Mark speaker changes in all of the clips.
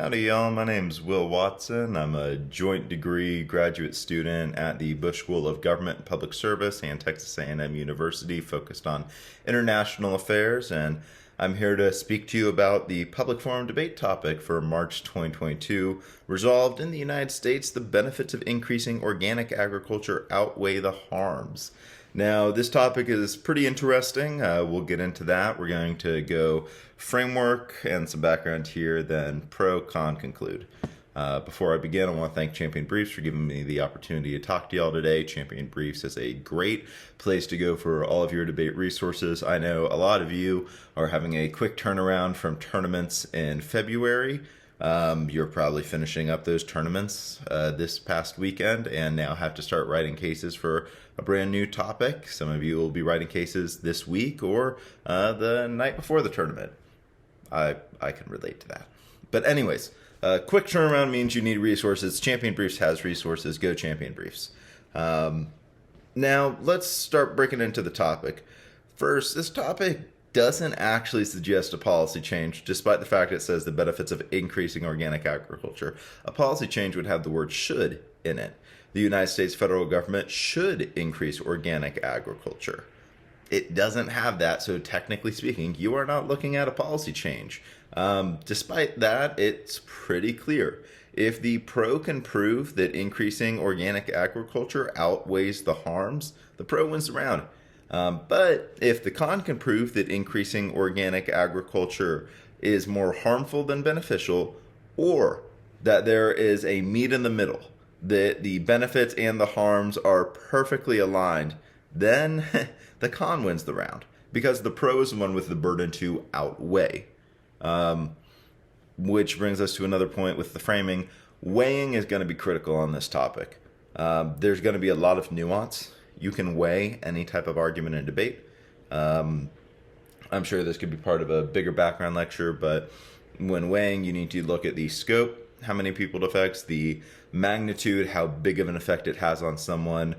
Speaker 1: Howdy y'all, my name's Will Watson. I'm a joint degree graduate student at the Bush School of Government and Public Service and Texas A&M University focused on international affairs, and I'm here to speak to you about the public forum debate topic for March 2022. Resolved in the United States, the benefits of increasing organic agriculture outweigh the harms. Now, this topic is pretty interesting. We'll get into that. We're going to go framework and some background here, then pro, con, conclude. Before I begin, I want to thank Champion Briefs for giving me the opportunity to talk to y'all today. Champion Briefs is a great place to go for all of your debate resources. I know a lot of you are having a quick turnaround from tournaments in February. You're probably finishing up those tournaments this past weekend and now have to start writing cases for a brand new topic. Some of you will be writing cases this week or the night before the tournament. I can relate to that. But anyways, quick turnaround means you need resources. Champion Briefs has resources. Go Champion Briefs. Now, let's start breaking into the topic. First, this topic doesn't actually suggest a policy change, despite the fact it says the benefits of increasing organic agriculture. A policy change would have the word should in it. The United States federal government should increase organic agriculture. It doesn't have that, so technically speaking, you are not looking at a policy change. Despite that, it's pretty clear. If the pro can prove that increasing organic agriculture outweighs the harms, the pro wins the round. But if the con can prove that increasing organic agriculture is more harmful than beneficial, or that there is a meet in the middle, that the benefits and the harms are perfectly aligned, then the con wins the round, because the pro is the one with the burden to outweigh. Which brings us to another point with the framing. Weighing is going to be critical on this topic. There's going to be a lot of nuance. You can weigh any type of argument in debate. I'm sure this could be part of a bigger background lecture, but when weighing, you need to look at the scope, how many people it affects, the magnitude, how big of an effect it has on someone,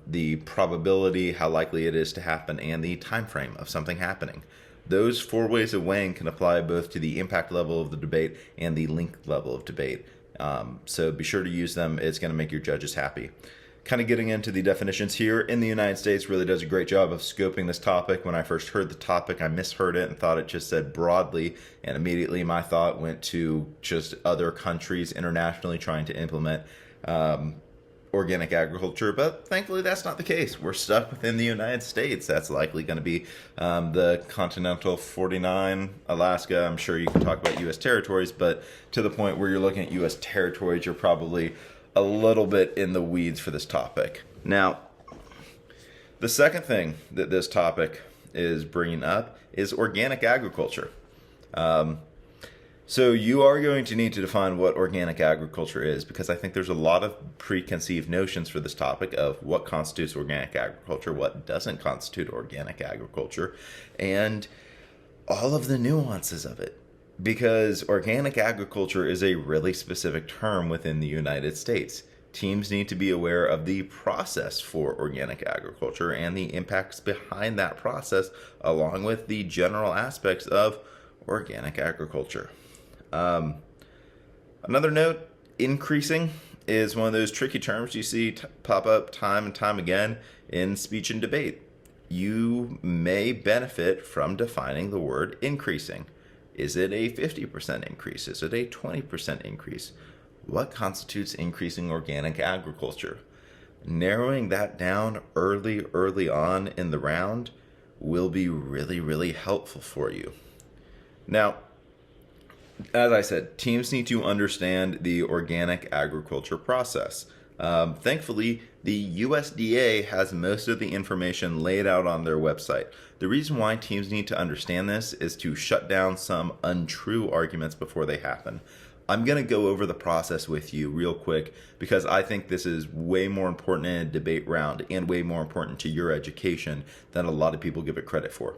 Speaker 1: the probability, how likely it is to happen, and the time frame of something happening. Those four ways of weighing can apply both to the impact level of the debate and the length level of debate. So be sure to use them. It's going to make your judges happy. Kind of getting into the definitions here, in the United States really does a great job of scoping this topic. When I first heard the topic, I misheard it and thought it just said broadly, and immediately my thought went to just other countries internationally trying to implement organic agriculture, but thankfully that's not the case. We're stuck within the United States. That's likely going to be the continental 49, Alaska. I'm sure you can talk about U.S. territories, but to the point where you're looking at U.S. territories, you're probably a little bit in the weeds for this topic. Now, the second thing that this topic is bringing up is organic agriculture. So you are going to need to define what organic agriculture is, because I think there's a lot of preconceived notions for this topic of what constitutes organic agriculture, what doesn't constitute organic agriculture, and all of the nuances of it. Because organic agriculture is a really specific term within the United States. Teams need to be aware of the process for organic agriculture and the impacts behind that process, along with the general aspects of organic agriculture. Another note, increasing is one of those tricky terms you see pop up time and time again in speech and debate. You may benefit from defining the word increasing. Is it a 50% increase? Is it a 20% increase? What constitutes increasing organic agriculture? Narrowing that down early on in the round will be really, really helpful for you. Now, as I said, teams need to understand the organic agriculture process. Thankfully, the USDA has most of the information laid out on their website. The reason why teams need to understand this is to shut down some untrue arguments before they happen. I'm going to go over the process with you real quick because I think this is way more important in a debate round and way more important to your education than a lot of people give it credit for.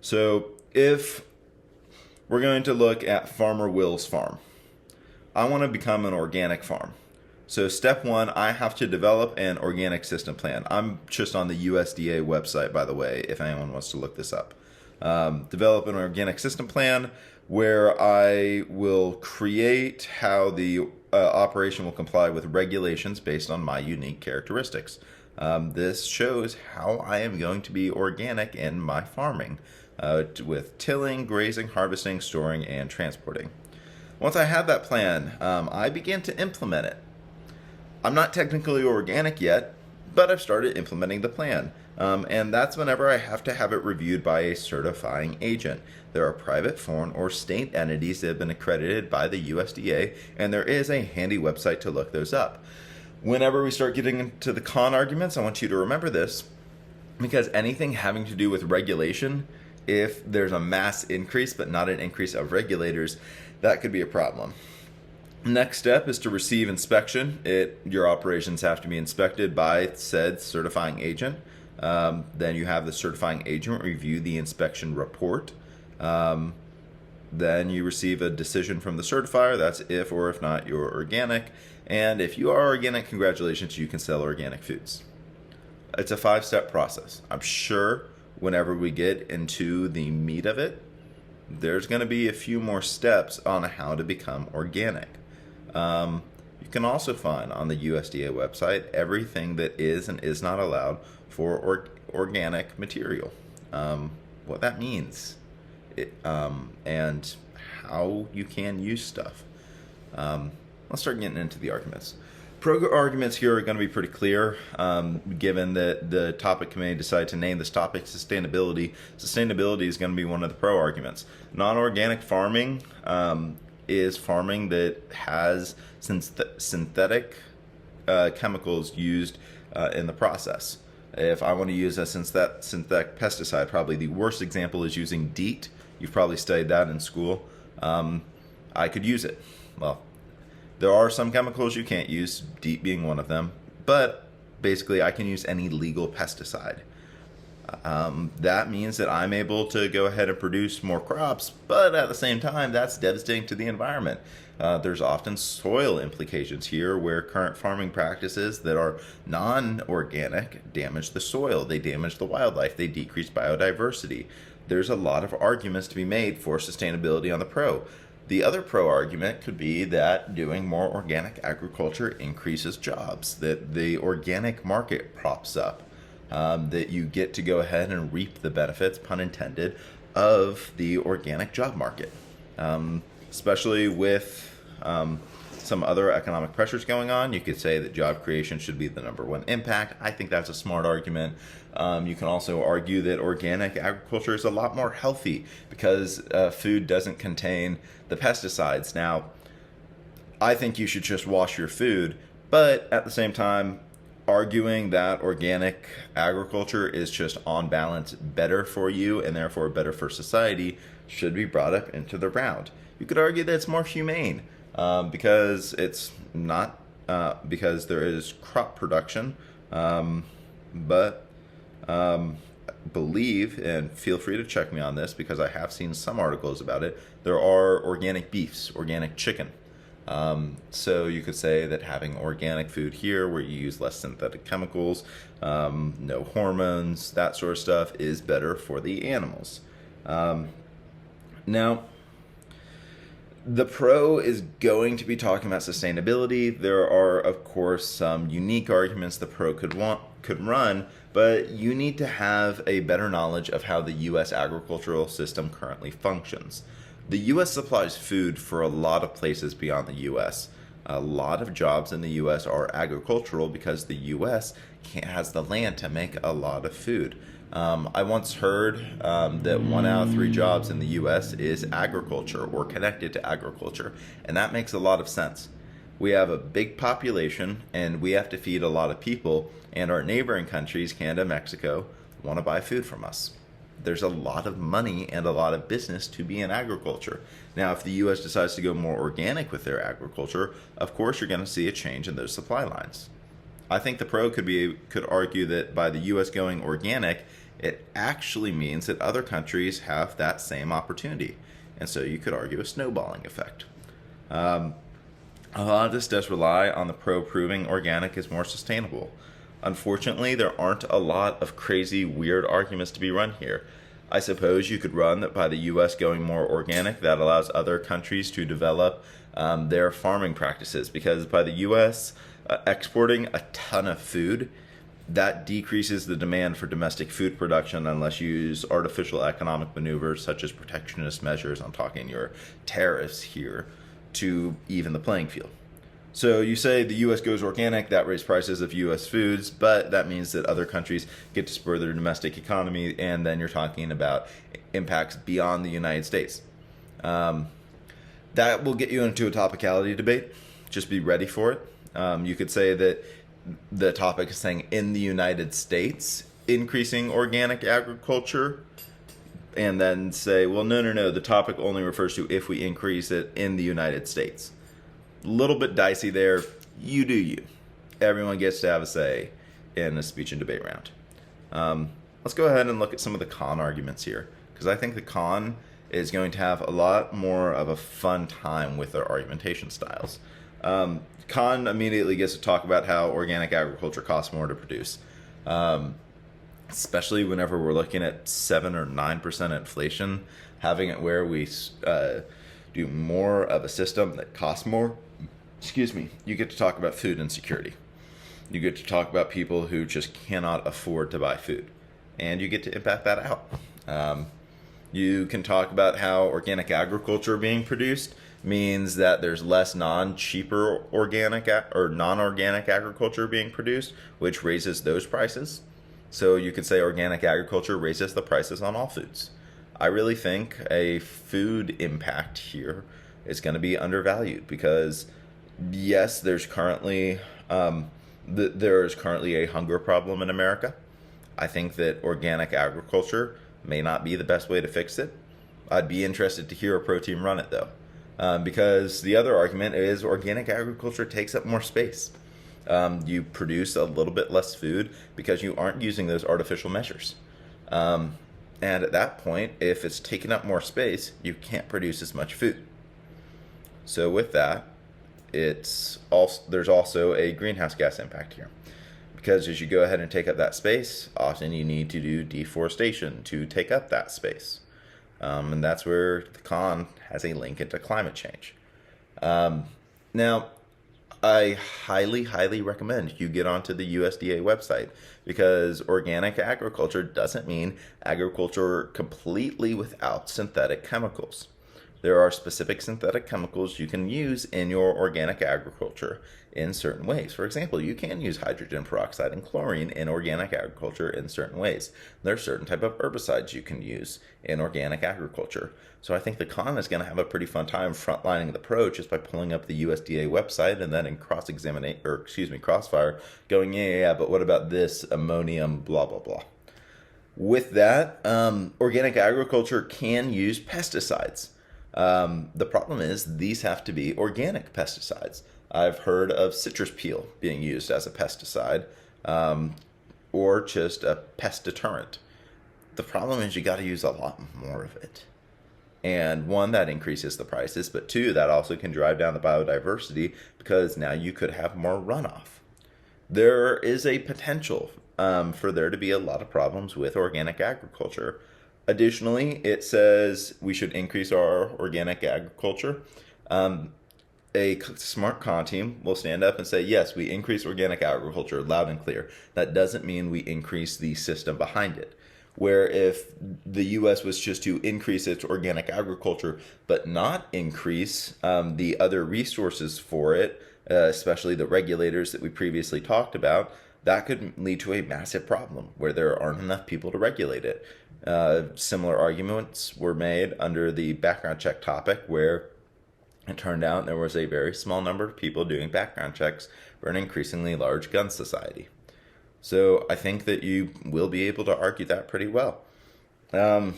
Speaker 1: So if we're going to look at Farmer Will's farm, I want to become an organic farm. So step one, I have to develop an organic system plan. I'm just on the USDA website, by the way, if anyone wants to look this up. Develop an organic system plan where I will create how the operation will comply with regulations based on my unique characteristics. This shows how I am going to be organic in my farming, with tilling, grazing, harvesting, storing, and transporting. Once I have that plan, I begin to implement it. I'm not technically organic yet, but I've started implementing the plan. And that's whenever I have to have it reviewed by a certifying agent. There are private, foreign, or state entities that have been accredited by the USDA, and there is a handy website to look those up. Whenever we start getting into the con arguments, I want you to remember this, because anything having to do with regulation, if there's a mass increase but not an increase of regulators, that could be a problem. Next step is to receive inspection. Your operations have to be inspected by said certifying agent. Then you have the certifying agent review the inspection report. Then you receive a decision from the certifier. That's if or if not you're organic. And if you are organic, congratulations, you can sell organic foods. It's a 5-step process. I'm sure whenever we get into the meat of it, there's going to be a few more steps on how to become organic. You can also find on the USDA website everything that is and is not allowed for organic material, what that means, and how you can use stuff. Let's start getting into the arguments. Pro arguments here are going to be pretty clear, given that the topic committee decided to name this topic sustainability. Sustainability is going to be one of the pro arguments. Non-organic farming is farming that has synthetic chemicals used in the process. If I want to use a synthetic pesticide, probably the worst example is using DEET. You've probably studied that in school. I could use it. Well, there are some chemicals you can't use, DEET being one of them, but basically I can use any legal pesticide. That means that I'm able to go ahead and produce more crops, but at the same time, that's devastating to the environment. There's often soil implications here where current farming practices that are non-organic damage the soil, they damage the wildlife, they decrease biodiversity. There's a lot of arguments to be made for sustainability on the pro. The other pro argument could be that doing more organic agriculture increases jobs, that the organic market props up. That you get to go ahead and reap the benefits, pun intended, of the organic job market. Especially with some other economic pressures going on, you could say that job creation should be the number one impact. I think that's a smart argument. You can also argue that organic agriculture is a lot more healthy because food doesn't contain the pesticides. Now, I think you should just wash your food, but at the same time, arguing that organic agriculture is just on balance better for you and therefore better for society should be brought up into the round. You could argue that it's more humane because it's not because there is crop production, but believe, and feel free to check me on this because I have seen some articles about it, there are organic beefs, organic chicken. So you could say that having organic food here where you use less synthetic chemicals, no hormones, that sort of stuff is better for the animals. Now, the pro is going to be talking about sustainability. There are, of course, some unique arguments the pro could run, but you need to have a better knowledge of how the U.S. agricultural system currently functions. The U.S. supplies food for a lot of places beyond the U.S. A lot of jobs in the U.S. are agricultural because the U.S. has the land to make a lot of food. I once heard that 1 out of 3 jobs in the U.S. is agriculture or connected to agriculture, and that makes a lot of sense. We have a big population, and we have to feed a lot of people, and our neighboring countries, Canada, Mexico, want to buy food from us. There's a lot of money and a lot of business to be in agriculture. Now, if the U.S. decides to go more organic with their agriculture, of course you're going to see a change in those supply lines. I think the pro could argue that by the U.S. going organic, it actually means that other countries have that same opportunity. And so you could argue a snowballing effect. A lot of this does rely on the pro proving organic is more sustainable. Unfortunately, there aren't a lot of crazy, weird arguments to be run here. I suppose you could run that by the U.S. going more organic, that allows other countries to develop their farming practices, because by the U.S. Exporting a ton of food, that decreases the demand for domestic food production unless you use artificial economic maneuvers such as protectionist measures, I'm talking your tariffs here, to even the playing field. So you say the U.S. goes organic, that raises prices of U.S. foods, but that means that other countries get to spur their domestic economy, and then you're talking about impacts beyond the United States. That will get you into a topicality debate. Just be ready for it. You could say that the topic is saying in the United States, increasing organic agriculture, and then say, well, no, the topic only refers to if we increase it in the United States. A little bit dicey there. You do you. Everyone gets to have a say in a speech and debate round. Let's go ahead and look at some of the con arguments here, because I think the con is going to have a lot more of a fun time with their argumentation styles. Con immediately gets to talk about how organic agriculture costs more to produce, especially whenever we're looking at 7 or 9% inflation. Having it where we do more of a system that costs more, you get to talk about food insecurity. You get to talk about people who just cannot afford to buy food, and you get to impact that out. You can talk about how organic agriculture being produced means that there's less non-cheaper organic or non-organic agriculture being produced, which raises those prices. So you could say organic agriculture raises the prices on all foods. I really think a food impact here is going to be undervalued, because yes, there's currently a hunger problem in America. I think that organic agriculture may not be the best way to fix it. I'd be interested to hear a pro team run it though. Because the other argument is organic agriculture takes up more space. You produce a little bit less food because you aren't using those artificial measures. And at that point, if it's taking up more space, you can't produce as much food. So with that, there's also a greenhouse gas impact here. Because as you go ahead and take up that space, often you need to do deforestation to take up that space. And that's where the con has a link into climate change. Now, I highly recommend you get onto the USDA website, because organic agriculture doesn't mean agriculture completely without synthetic chemicals. There are specific synthetic chemicals you can use in your organic agriculture in certain ways. For example, you can use hydrogen peroxide and chlorine in organic agriculture in certain ways. There are certain type of herbicides you can use in organic agriculture. So I think the con is going to have a pretty fun time frontlining the pro just by pulling up the USDA website and then in crossfire going, yeah, but what about this ammonium, blah, blah, blah. With that, organic agriculture can use pesticides. The problem is these have to be organic pesticides. I've heard of citrus peel being used as a pesticide, or just a pest deterrent. The problem is you got to use a lot more of it. And one, that increases the prices, but two, that also can drive down the biodiversity, because now you could have more runoff. There is a potential for there to be a lot of problems with organic agriculture. Additionally, it says we should increase our organic agriculture. A smart con team will stand up and say, yes, we increase organic agriculture loud and clear. That doesn't mean we increase the system behind it. Where if the U.S. was just to increase its organic agriculture, but not increase the other resources for it, especially the regulators that we previously talked about, that could lead to a massive problem where there aren't enough people to regulate it. Similar arguments were made under the background check topic, where it turned out there was a very small number of people doing background checks for an increasingly large gun society. So I think that you will be able to argue that pretty well. I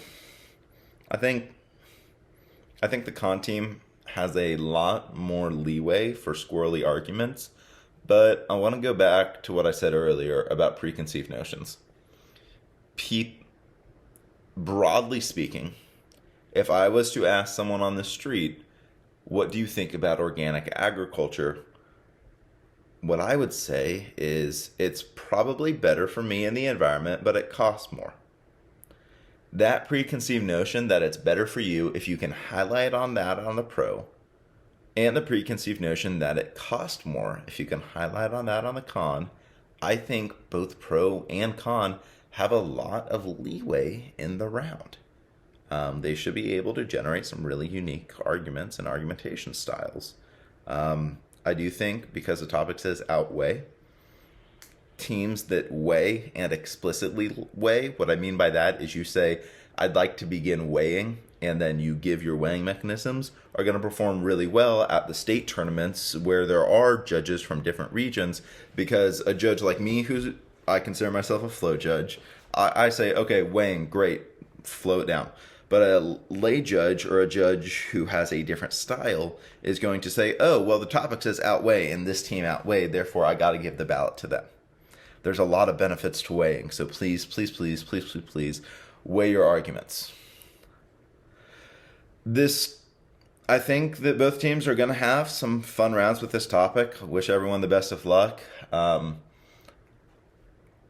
Speaker 1: think the con team has a lot more leeway for squirrely arguments, but I want to go back to what I said earlier about preconceived notions. Broadly speaking, if I was to ask someone on the street, what do you think about organic agriculture? What I would say is it's probably better for me and the environment, but it costs more. That preconceived notion that it's better for you if you can highlight on that on the pro, and the preconceived notion that it costs more if you can highlight on that on the con, I think both pro and con have a lot of leeway in the round. They should be able to generate some really unique arguments and argumentation styles. I do think, because the topic says outweigh, teams that weigh and explicitly weigh, what I mean by that is you say, I'd like to begin weighing, and then you give your weighing mechanisms, are going to perform really well at the state tournaments where there are judges from different regions, because a judge like me, who's I consider myself a flow judge, I say, okay, weighing, great, flow it down. But a lay judge or a judge who has a different style is going to say, oh, well, the topic says outweigh and this team outweighed, therefore I got to give the ballot to them. There's a lot of benefits to weighing, so please, please, please, please, please, please weigh your arguments. I think that both teams are going to have some fun rounds with this topic. Wish everyone the best of luck.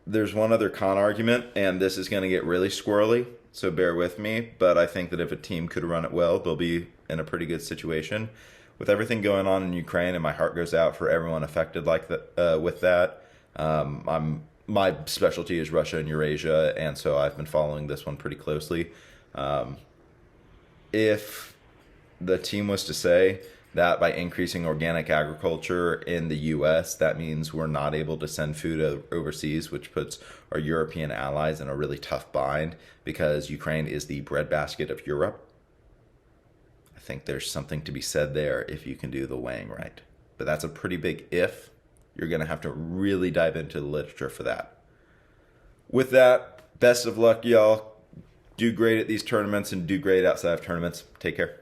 Speaker 1: There's one other con argument, and this is going to get really squirrely, so bear with me, but I think that if a team could run it well, they'll be in a pretty good situation. With everything going on in Ukraine, and my heart goes out for everyone affected like that, with that. My specialty is Russia and Eurasia, and so I've been following this one pretty closely. If the team was to say that by increasing organic agriculture in the U.S., that means we're not able to send food overseas, which puts our European allies in a really tough bind because Ukraine is the breadbasket of Europe. I think there's something to be said there if you can do the weighing right. But that's a pretty big if. You're going to have to really dive into the literature for that. With that, best of luck, y'all. Do great at these tournaments and do great outside of tournaments. Take care.